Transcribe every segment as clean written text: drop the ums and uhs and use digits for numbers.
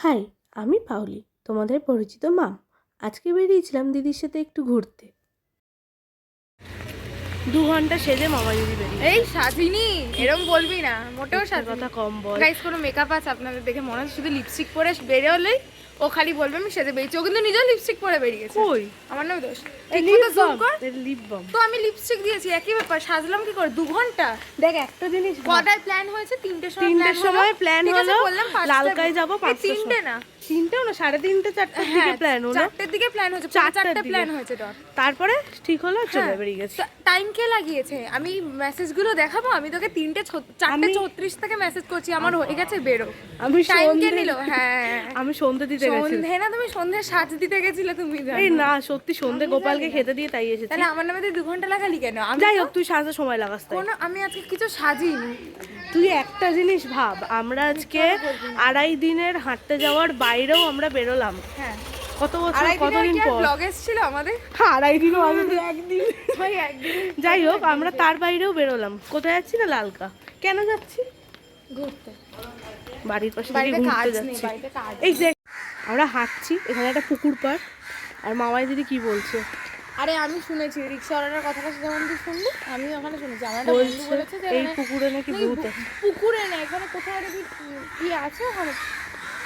High, আমি পাওলি, তোমাদের পরিচিত মাম। আজকে বেরিয়েছিলাম দিদির সাথে একটু ঘুরতে। 2 ঘন্টা সেজে মামা দিদি বেরিয়ে। এই সাজিনি এরকম বলবি না, মোটেও সাজিনি। কথা কম বল গাইস, কোনো মেকআপ আছে আপনাদের দেখে মনে হচ্ছে শুধু লিপস্টিক পরে বেরোলেই ও খালি বলবে আমি সেজে বেরিয়েছি। ও কিন্তু নিজেও লিপস্টিক পরে বেরিয়েছে। কই আমার নাম দোষ। এই ঠিক মতো জুম কর। লিপ বাম তো আমি লিপস্টিক দিয়েছি, একই ব্যাপার। সাজলাম কি করে 2 ঘন্টা? দেখ একটা জিনিস, কটায় প্ল্যান হয়েছে? 3টের সময় প্ল্যান হলো। বললাম লালকায় যাব 5টার 3টে না, 3টেও না, 3:30 4টার দিকে প্ল্যান হলো। 4টের দিকে প্ল্যান হয়েছে, 4টা প্ল্যান হয়েছে। তারপরে ঠিক হলো, চলে বেরিয়ে গেছে। টাইম কে লাগিয়েছে? আমি মেসেজগুলো দেখাবো। আমি তোকে 4:34 থেকে মেসেজ করছি, আমার হয়ে গেছে বেরো। আমি টাইম কে নিল? হ্যাঁ, আমি সন্ধ্যে দিতে গেছি। সন্ধে না, তুমি সন্ধে সাজ দিতে গেছিলে। তুমি এই না, সত্যি সন্ধ্যে গোপালকে খেতে দিয়ে তাই এসেছি। তাহলে আমার নামে তুই 2 ঘন্টা লাগালি কেন? যাই হোক, তুই সাজতে সময় লাগাস তাই। আমি আজকে কিছু সাজিনি। তুই একটা জিনিস ভাব, আমরা আজকে 2.5 দিনের হাঁটতে যাওয়ার বাইরেও আমরা বেরোলাম। হ্যাঁ, কত বছর, কতদিন পর ব্লগ এসেছিল আমাদের। 2.5 দিনও আগে তো একদিন। ভাই একদিন। যাই হোক, আমরা তার বাইরেও বেরোলাম। কোথায় যাচ্ছি না, লালকা। কেন যাচ্ছি? ঘুরতে। বাড়ির পাশে থেকে ঘুরতে যাচ্ছি। এই যে আমরা হাঁটছি, এখানে একটা পুকুর পার। আর মামাই দিদি কি বলছে? আরে আমি শুনেছি রিক্সাওয়ালার কথাটা, যেমন তুই শুনলি আমি ওখানে শুনেছি। আমার একটা বন্ধু বলেছে যে এই পুকুরে নাকি ভূত আছে। পুকুরে না, এখানে কোথায় নাকি কি আছে, ওখানে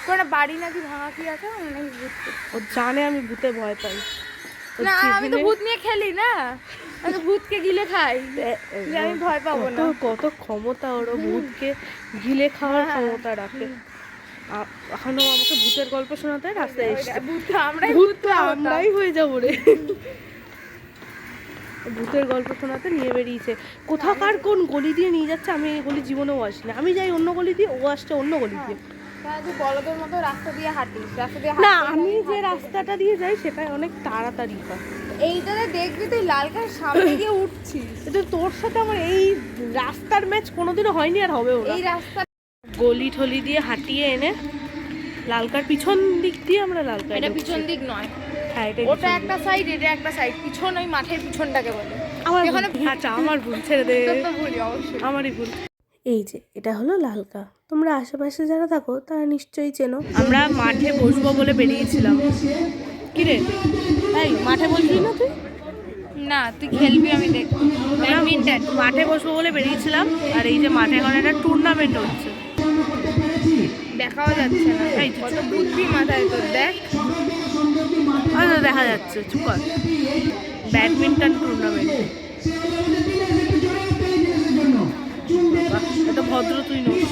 কোনো বাড়ি নাকি ভাঙা কি আছে, নাকি ভূত। ও জানে আমি ভূতে ভয় পাই। না, আমি তো ভূত নিয়ে খেলি না, আমি তো ভূতকে গিলে খাই। যে আমি ভয় পাবো না। কত ক্ষমতা ওর, ভূতকে গিলে খাওয়ার ক্ষমতা রাখে। এখনো আমাকে ভূতের গল্প শোনাতে রাস্তায় এসছে। আমরাই হয়ে যাবো রে। ভূতের গল্প শোনাতে নিয়ে বেরিয়েছে। কোথাকার কোন গলি দিয়ে নিয়ে যাচ্ছে, আমি এই গলি জীবনেও আসিনি। আমি যাই অন্য গলি দিয়ে, ও আসছে অন্য গলি দিয়ে। তুই বলদের মতো রাস্তা দিয়ে হাঁটিস, না, আমি যে রাস্তাটা দিয়ে যাই সেটাই অনেক তাড়াতাড়ি হয়। এইটাতে দেখবি তুই লালকার সামনে গিয়ে উঠছিস। এটা তোর সাথে আমার এই রাস্তার ম্যাচ কোনোদিনও হয়নি, আর হবেও না। এই রাস্তা গলি ঠলি দিয়ে হাঁটিয়ে এনে লালকার পিছন দিক দিয়ে আমরা লালকা। এটা পিছন দিক নয়, হ্যাঁ, ওটা একটা সাইড, এটা একটা সাইড। পিছন ওই মাঠের পিছনটাকে বলে। আচ্ছা, আমার ভুল, ছেড়ে দে। ভুলি অবশ্যই, আমারই ভুল। এই যে এটা হলো লালকা। তোমরা আশেপাশে যারা থাকো তারা নিশ্চয়ই চেনো। আমরা মাঠে বসবো বলে বেরিয়েছিলাম। কি রে, এই মাঠে বসবি না তুই? না, তুই খেলবি, আমি দেখবো। ব্যাডমিন্টন মাঠে বসবো বলে বেরিয়েছিলাম। আর এই যে মাঠে এখন একটা টুর্নামেন্ট হচ্ছে, দেখাও যাচ্ছে না। এই কত বুদ্ধি মাথায় তোর, দেখ। আচ্ছা, দেখা যাচ্ছে, চুপ কর। Badminton tournament. এটা ভদ্র তুই নোস।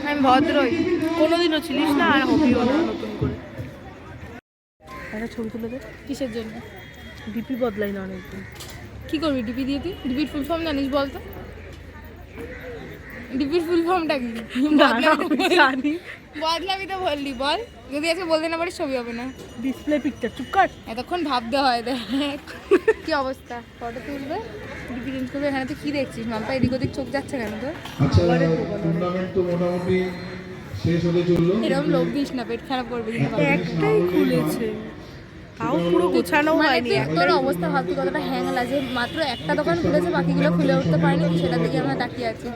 আমি ভদ্রই, কোনোদিনও ছিলিস না, আর হবিও না নতুন করে। একটা ছবি তুলে দে। কিসের জন্য? ডিপি বদলাই না অনেকদিন। কি করবি ডিপি দিয়ে? তুই ডিপির ফুল ফর্ম জানিস? বলতো ডিপির ফুল ফর্মটা কি? জানি, বদলাবি তো বললি, বল। যদি আজকে বলতে না পারিস ছবি হবে না। Display picture. চুপ কর। এতক্ষণ ভাবতে হয়। দেখ কি অবস্থা, ফটো তুলবে, ডিপি চেঞ্জ করবে। এখানে তুই কি দেখছিস? মাম্পা এদিক ওদিক চোখ যাচ্ছে কেন তোর? আচ্ছা, টুর্নামেন্ট তো মোটামুটি শেষ হতে চললো। এরকম লোক দিস না, পেট খারাপ করবে কিন্তু। একটাই খুলেছে, তাও পুরো গোছানো হয়নি। তোর অবস্থা ভাবছি কতটা হ্যাং লাগে। মাত্র একটা দোকান খুলেছে, বাকিগুলো খুলে উঠতে পারেনি। সেটা দেখে আমরা তাকিয়ে আছি।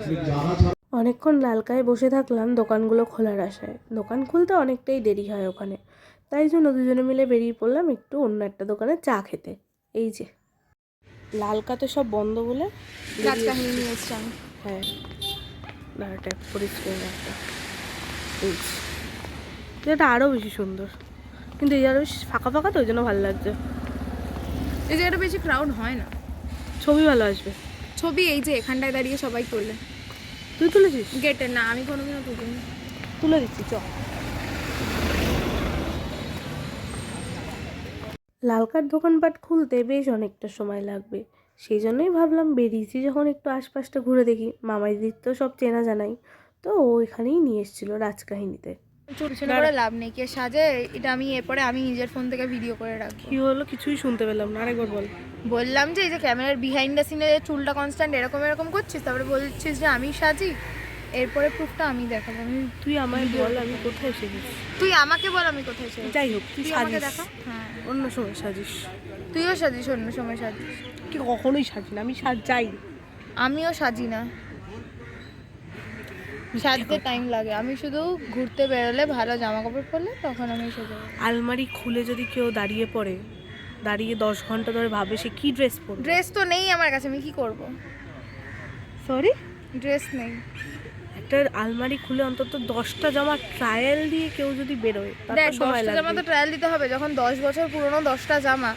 অনেকক্ষণ লালকায় বসে থাকলাম দোকানগুলো খোলার আশায়। দোকান খুলতে অনেকটাই দেরি হয় ওখানে, তাই জন্য দুজনে মিলে বেরিয়ে পড়লাম একটু অন্য একটা দোকানে চা খেতে। এই যে লালকাতে সব বন্ধ বলে রাজকাহিনী নিয়ে এসছি আমি। হ্যাঁ, দাঁড়াটা পরিষ্কার একটা। এই যেটা আরও বেশি সুন্দর, কিন্তু এই আরও ফাঁকা ফাঁকা, তো ওই জন্য ভালো লাগছে। এই জায়গাটা বেশি ক্রাউড হয় না, ছবি ভালো আসবে। ছবি এই যে এখানটায় দাঁড়িয়ে সবাই তুললে। তুই তুলেছিস? গেটে না, আমি কোনোদিনও তুলিনি। তুলে দিচ্ছি, চ। লালকার দোকানপাট খুলতে বেশ অনেকটা সময় লাগবে, সেই জন্যই ভাবলাম বেরিয়েছি যখন একটু আশপাশটা ঘুরে দেখি। মামাইদির তো সব চেনা জানাই, তো ও এখানেই নিয়ে এসেছিলো রাজকাহিনীতে। ছোট করে লাভ নেই, কে সাজে। এটা আমি এরপরে আমি নিজের ফোন থেকে ভিডিও করে রাখবো। কি হলো? কিছুই শুনতে পেলাম না, আরেকবার বল। বললাম যে এই যে ক্যামেরার বিহাইন্ড দ্য সিনে চুলটা কনস্ট্যান্ট এরকম এরকম করছিস, তারপরে বলছিস যে আমি সাজি। এরপরে প্রুফটা আমি দেখাবো। তুই আমায় বল আমি কোথায় শিখিস। তুই আমাকে বল আমি কোথায় সাজি। যাই হোক, তুই আমাকে সাজিস। দেখা। হ্যাঁ, অন্য সময় সাজিস। তুইও সাজিস, অন্য সময় সাজিস। কি কখনোই সাজি না, আমি সাজাই। আমিও সাজি না। সাজতে টাইম লাগে, আমি শুধু ঘুরতে বেরোলে ভালো জামা কাপড় পরলে তখন আমি সেজে যাই। আলমারি খুলে যদি কেউ দাঁড়িয়ে পড়ে, দাঁড়িয়ে 10 ঘন্টা ধরে ভাবে সে কি ড্রেস পরবে। ড্রেস তো নেই আমার কাছে, আমি কি করব? সরি, ড্রেস নেই। একটা আলমারি খুলে অন্তত 10টা জামা ট্রায়াল দিয়ে কেউ যদি বেরোয় তার দেখ তো সময় 10টা জামা লাগবে। তো ট্রায়াল দিতে হবে, যখন 10 বছর পুরনো 10টা জামা,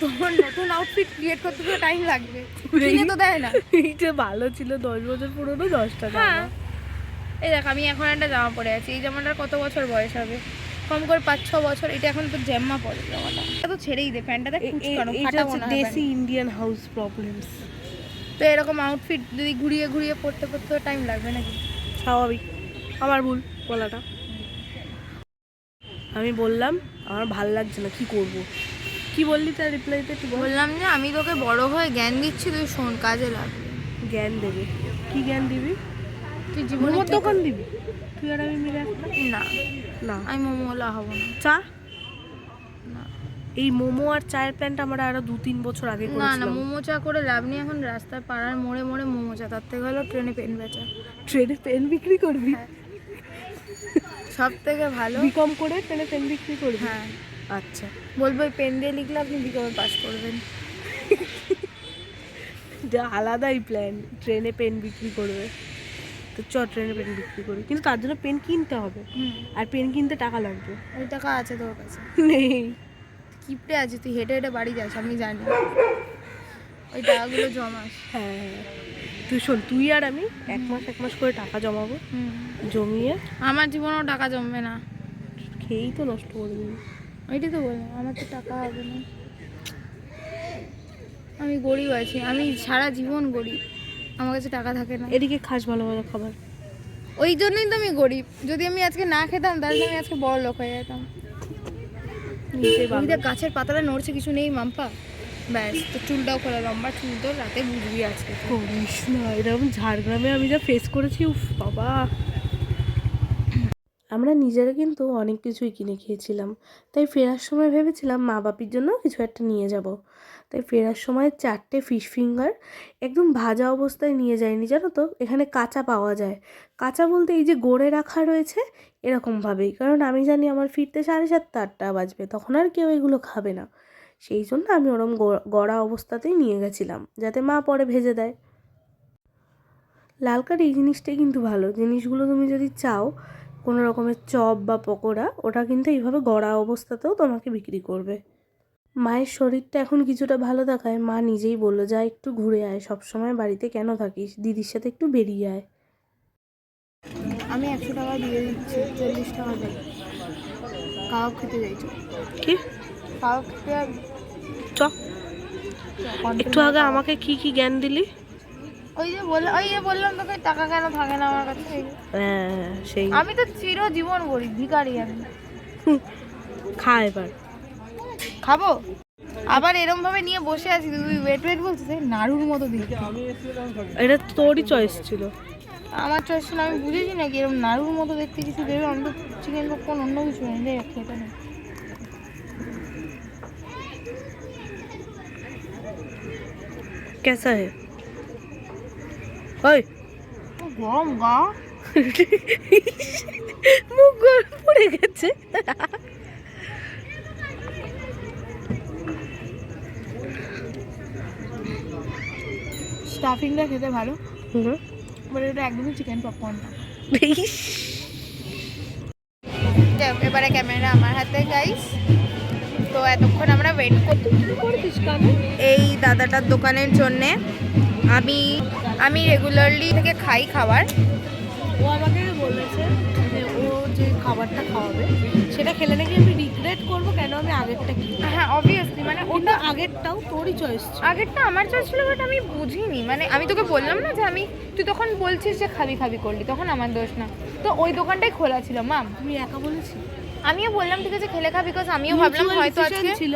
তখন নতুন আউটফিট ক্রিয়েট করতে তো টাইম লাগবে, কিনে তো দেয় না। এইটা ভালো ছিল, 10 বছর পুরনো 10টা হ্যাঁ, জামা। এই দেখ আমি এখন একটা জামা পরে আছি, এই জামাটার কত বছর বয়স হবে? কম করে 5-6 বছর। এটা এখন তো জ্যাম্মা পরে জামাটা, এটা তো ছেড়েই দে, প্যান্টটা দেখ কুচকানো, এটা ফাটা হচ্ছে মনে হয় দেশি প্যান্ট। Indian house problems. তো এরকম আউটফিট যদি ঘুরিয়ে ঘুরিয়ে পরতে পরতে টাইম লাগবে নাকি? স্বাভাবিক, আমার ভুল বলাটা। আমি বললাম আমার ভাল লাগছে না, কি করব। কি বললি তার রিপ্লাইতে? তুই বল। বললাম যে আমি তোকে বড় হয়ে জ্ঞান দিচ্ছি, তুই শোন, কাজে লাগবে। জ্ঞান দেবে? কি জ্ঞান দিবি? তুই জীবনে মোমোর দোকান দিবি তুই আর আমি মিলে একটা? না, না, আমি মোমোলা হবো না। চা? না এই মোমো আর চায়ের প্ল্যানটা আমরা আরো 2-3 বছর আগে না, করেছিলাম। মোমো চা করে লাভ নেই, এখন রাস্তায় পাড়ার মোড়ে মোড়ে মোমো চা, তার থেকে ভালো ট্রেনে পেন বেচা। ট্রেনে পেন বিক্রি করবি? সব থেকে ভালো। বিকম করে ট্রেনে পেন বিক্রি করবি? হ্যাঁ, আচ্ছা, বলবো এই পেন দিয়ে লিখলে আপনি বিকমে পাস করবেন। যা আলাদাই প্ল্যান, ট্রেনে পেন বিক্রি করবে। তো চ ট্রেনে পেন বিক্রি করি, কিন্তু তার জন্য পেন কিনতে হবে, আর পেন কিনতে টাকা লাগবে। ওই টাকা আছে তোর কাছে? নেই। কিপটে আছে, তুই হেঁটে হেঁটে বাড়ি যাস, আমি জানি। ওই টাকাগুলো জমাস। হ্যাঁ, তুই শোন, তুই আর আমি 1 মাস করে টাকা জমাবো, জমিয়ে আমার জীবনেও টাকা জমবে না। খেয়েই তো নষ্ট করে দিবি। ওইটাই তো বললাম, আমার তো টাকা হবে না, আমি গরিব আছি, আমি সারা জীবন গরিব, আমার কাছে টাকা থাকে না। এদিকে খাস ভালো ভালো খাবার। ওই জন্যই তো আমি গরিব, যদি আমি আজকে না খেতাম তাহলে আমি আজকে বড় লোক হয়ে যেতাম। নিজে ওই দেখ গাছের পাতাটা নড়ছে, কিছু নেই মাম্পা, ব্যাস। তো চুলটাও খোলা, লম্বা চুল, তো রাতে বুঝবি আজকে। করিস না এরকম, ঝাড়গ্রামে আমি যা ফেস করেছি, উফ বাবা। আমরা নিজেরা কিন্তু অনেক কিছুই কিনে খেয়েছিলাম, তাই ফেরার সময় ভেবেছিলাম মা বাপির জন্য কিছু একটা নিয়ে যাব। তাই ফেরার সময় 4টে ফিশ ফিঙ্গার একদম ভাজা অবস্থায় নিয়ে যায়নি, জানো তো, এখানে কাঁচা পাওয়া যায়। কাঁচা বলতে এই যে গড়ে রাখা রয়েছে এরকমভাবেই, কারণ আমি জানি আমার ফিরতে 7:30-8টা বাজবে, তখন আর কেউ এগুলো খাবে না। সেই জন্য আমি ওরম গড়া অবস্থাতেই নিয়ে গেছিলাম, যাতে মা পরে ভেজে দেয়। লালকার এই জিনিসটাই কিন্তু ভালো, জিনিসগুলো তুমি যদি চাও কোনো রকমের চপ বা পকোড়া, ওটা কিন্তু এইভাবে গড়া অবস্থাতেও তোমাকে বিক্রি করবে। মায়ের শরীরটা এখন কিছুটা ভালো দেখায়, মা নিজেই বললো, যা একটু ঘুরে আয়, সবসময় বাড়িতে কেন থাকিস, দিদির সাথে একটু বেরিয়ে আয়। আমি 100 টাকা দিয়ে দিচ্ছি, 40 টাকা দেয়। কাবাব খেতে যাইছো? কি কাবাব খেতে যাবি? চ। একটু আগে আমাকে কি কি জ্ঞান দিলি? ওই যে বললাম তোকে টাকা কেন থাকে না আমার কাছে। হ্যাঁ, সেই আমি তো চিরজীবন গরিব, ভিখারি আমি। খা এবার। খাবো আবার এরম ভাবে নিয়ে বসে আছি, তুই ওয়েট ওয়েট বলছিস, এই নাড়ুর মতো দিচ্ছি। এটা তোরই চয়েস ছিল। আমার চয়েস ছিল, আমি বুঝেছি নাকি এরকম নাড়ুর মতো দেখতে কিছু দেবে? আমি তো চিকেন পপকর্ন অন্য কিছু নেই, খেতে নেই। कैसा है? ওই গরম গা, মুখ গরম পড়ে গেছে। স্টাফিংটা খেতে ভালো, বাট এটা একদমই চিকেন পপকর্ন না। এবারে ক্যামেরা আমার হাতে গাইস। তো এতক্ষণ আমরা ওয়েট করছিস এই দাদাটার দোকানের জন্যে। আমি রেগুলারলি থেকে খাই খাবার। ও আমাকে বলেছে যে ও যে খাবারটা খাওয়াবে সেটা খেলে নাকি আমি রিগ্রেট করবো, কেন আমি আগেরটা কিনি। হ্যাঁ অবভিয়াসলি, মানে ওটা আগেরটাও তোরই চয়েস ছিল। আগেরটা আমার চয়েস ছিল, বাট আমি বুঝিনি। মানে আমি তোকে বললাম না যে তুই তখন বলছিস যে খাবি খাবি করলি, তখন আমার দোষ না। তো ওই দোকানটাই খোলা ছিল মাম, তুমি একা বলেছি, আমিও বললাম ঠিক আছে খেলে খা, বিকজ আমিও ভাবলাম হয়তো আজকে ছিল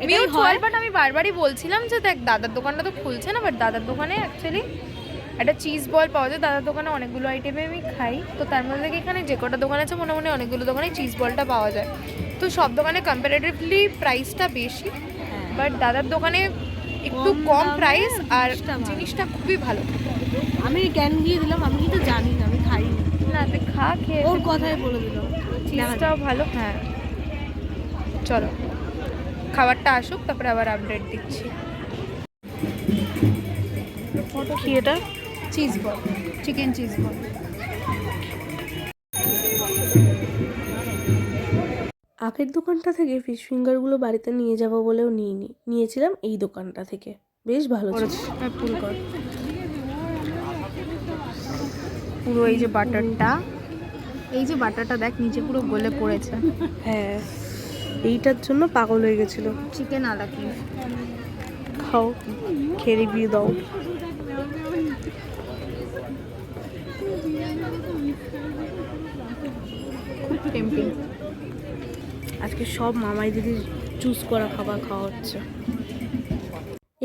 মিউচুয়াল। বাট আমি বারবারই বলছিলাম যে দেখ দাদার দোকানটা তো খুলছে না, বাট দাদার দোকানে অ্যাকচুয়ালি একটা চিজ বল পাওয়া যায়। দাদার দোকানে অনেকগুলো আইটেমে আমি খাই, তো তার মধ্যে থেকে এখানে যে কটা দোকান আছে মোটামুটি অনেকগুলো দোকানে চিজ বলটা পাওয়া যায়। তো সব দোকানে কম্পারেটিভলি প্রাইসটা বেশি, বাট দাদার দোকানে একটু কম প্রাইস আর জিনিসটা খুবই ভালো। আমি জ্ঞান দিয়ে দিলাম, আমি কিন্তু জানি না, আমি খাইনি। না, তুই খা, খেয়ে ওর কথাই বলে দিল। চিজটাও ভালো। হ্যাঁ চলো খাবারটা আসুক, তারপরে আবার আপডেট দিচ্ছি। কি এটা? Cheese ball, chicken cheese ball. আগের দোকানটা থেকে ফিশ ফিঙ্গারগুলো বাড়িতে নিয়ে যাব বলেও নিইনি, নিয়েছিলাম এই দোকানটা থেকে, বেশ ভালো ছিল। ফুল কর পুরো। এই যে বাটারটা, এই যে বাটারটা দেখ নিচে পুরো গলে পড়েছে। হ্যাঁ, এইটার জন্য পাগল হয়ে গেছিল। চিকেন আদা কি খাও, খেয়ে রিভিউ দাও। খুব টেম্পটিং। আজকে সব মামাই দিদির চুজ করা খাবার খাওয়া হচ্ছে।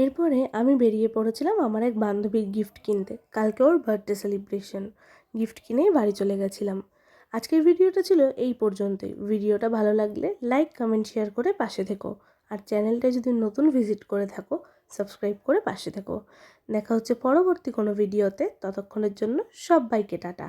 এরপরে আমি বেরিয়ে পড়েছিলাম আমার এক বান্ধবীর গিফট কিনতে। কালকে ওর বার্থডে সেলিব্রেশন, গিফট কিনেই বাড়ি চলে গেছিলাম। আজকের ভিডিওটা ছিল এই পর্যন্তই। ভিডিওটা ভালো লাগলে লাইক, কমেন্ট, শেয়ার করে পাশে থেকো। আর চ্যানেলটা যদি নতুন ভিজিট করে থাকো, সাবস্ক্রাইব করে পাশে থেকো। দেখা হচ্ছে পরবর্তী কোনো ভিডিওতে। ততক্ষণের জন্য সবাইকে টাটা।